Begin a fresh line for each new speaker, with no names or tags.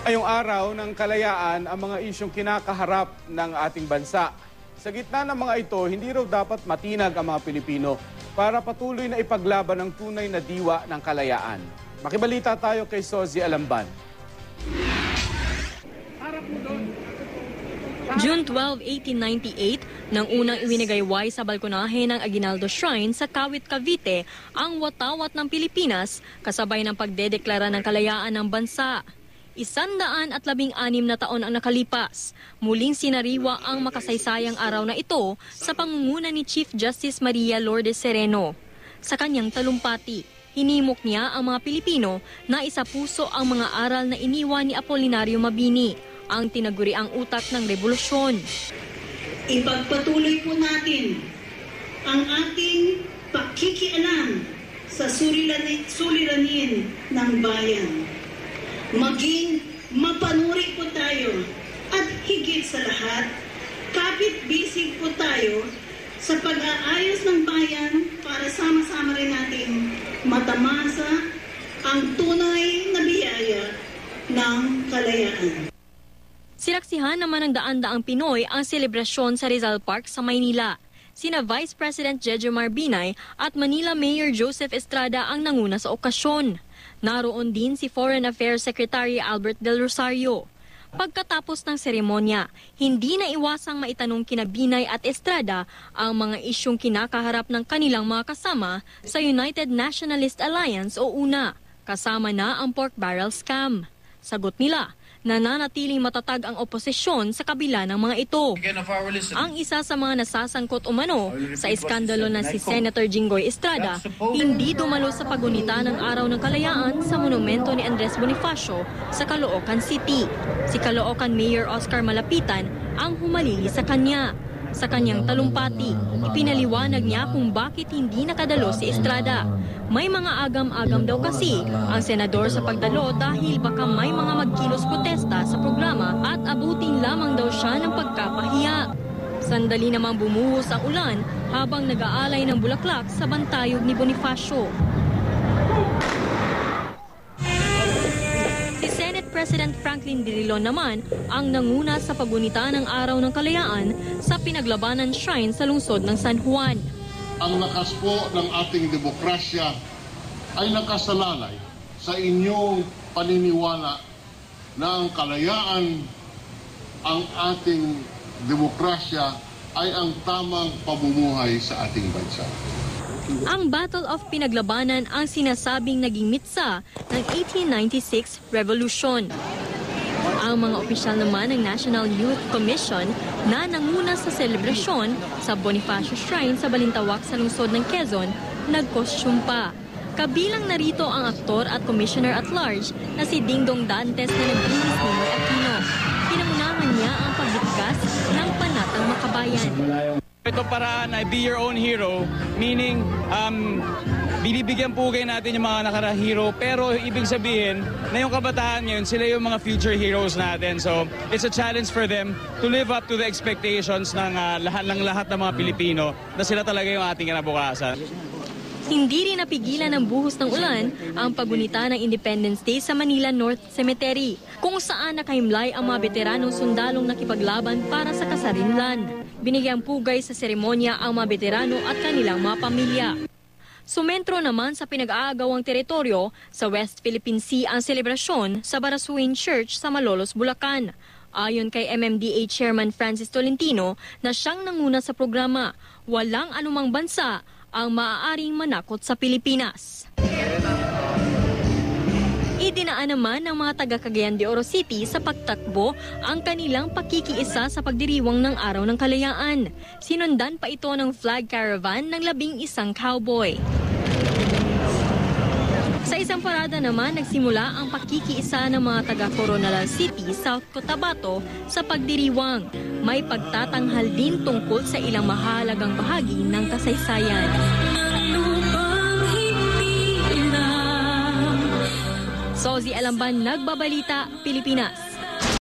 Ngayong araw ng kalayaan ang mga isyong kinakaharap ng ating bansa. Sa gitna ng mga ito, hindi raw dapat matinag ang mga Pilipino para patuloy na ipaglaban ang tunay na diwa ng kalayaan. Makibalita tayo kay Sozi Alamban.
June 12, 1898, nang unang iwinagayway sa balkonahe ng Aguinaldo Shrine sa Kawit, Cavite ang watawat ng Pilipinas kasabay ng pagdedeklara ng kalayaan ng bansa. 116 na taon ang nakalipas. Muling sinariwa ang makasaysayang araw na ito sa pangunguna ni Chief Justice Maria Lourdes Sereno. Sa kanyang talumpati, hinimok niya ang mga Pilipino na isapuso ang mga aral na iniwan ni Apolinario Mabini, ang tinaguriang utak ng revolusyon.
Ipagpatuloy po natin ang ating pakikialam sa suliranin ng bayan. Maging mapanuri po tayo at higit sa lahat, kapit-bisig po tayo sa pag-aayos ng bayan para sama-sama rin nating matamasa ang tunay na biyaya ng kalayaan.
Sinaksihan naman ng daan-daang Pinoy ang selebrasyon sa Rizal Park sa Maynila. Sina Vice President Jejomar Binay at Manila Mayor Joseph Estrada ang nanguna sa okasyon. Naroon din si Foreign Affairs Secretary Albert Del Rosario. Pagkatapos ng seremonya, hindi na iwasang maitanong kina Binay at Estrada ang mga isyong kinakaharap ng kanilang mga kasama sa United Nationalist Alliance o UNA, kasama na ang pork barrel scam. Sagot nila, nananatiling matatag ang oposisyon sa kabila ng mga ito. Ang isa sa mga nasasangkot umano sa iskandalo na si Senator Jinggoy Estrada, hindi dumalo sa pagunita ng Araw ng Kalayaan sa monumento ni Andres Bonifacio sa Caloocan City. Si Caloocan Mayor Oscar Malapitan ang humalili sa kanya. Sa kanyang talumpati, ipinaliwanag niya kung bakit hindi nakadalo si Estrada. May mga agam-agam daw kasi ang senador sa pagdalo dahil baka may mga magkilos protesta sa programa at abutin lamang daw siya ng pagkapahiya. Sandali namang bumuhos ang ulan habang nag-aalay ng bulaklak sa bantayog ni Bonifacio. Si Senate President Franklin Drilon naman ang nanguna sa pagunita ng Araw ng Kalayaan sa pinaglabanan shrine sa lungsod ng San Juan.
Ang lakas po ng ating demokrasya ay nakasalalay sa inyong paniniwala na ang kalayaan, ang ating demokrasya ay ang tamang pamumuhay sa ating bansa.
Ang Battle of Pinaglabanan ang sinasabing naging mitsa ng 1896 Revolution. Ang mga opisyal naman ng National Youth Commission na nanguna sa selebrasyon sa Bonifacio Shrine sa Balintawak sa lungsod ng Quezon, nagkostyum pa. Kabilang narito ang aktor at commissioner at large na si Dingdong Dantes na nagbihis ni Noy Aquino. Pinangunahan niya ang pagbigkas ng panatang makabayan.
Ito paraan ay be your own hero, meaning binibigyan pugay natin yung mga nakarahero, pero ibig sabihin na yung kabataan ngayon, sila yung mga future heroes natin. So it's a challenge for them to live up to the expectations ng lahat ng mga Pilipino na sila talaga yung ating kinabukasan.
Hindi rin napigilan ng buhos ng ulan ang pagunita ng Independence Day sa Manila North Cemetery, kung saan nakahimlay ang mga veteranong sundalong nakipaglaban para sa kasarinlan. Binigyang pugay sa seremonya ang mga veterano at kanilang mga pamilya. Sumentro naman sa pinag-aagawang teritoryo sa West Philippine Sea ang selebrasyon sa Barasuin Church sa Malolos, Bulacan. Ayon kay MMDA Chairman Francis Tolentino na siyang nanguna sa programa, walang anumang bansa ang maaaring manakot sa Pilipinas. Idinaan naman ng mga taga Cagayan de Oro City sa pagtakbo ang kanilang pakikiisa sa pagdiriwang ng Araw ng Kalayaan. Sinundan pa ito ng flag caravan ng 11 cowboy. Sa isang parada naman, nagsimula ang pakikiisa ng mga taga Coronadal City, South Cotabato sa pagdiriwang. May pagtatanghal din tungkol sa ilang mahalagang bahagi ng kasaysayan. Sozi Alamban, Nagbabalita, Pilipinas.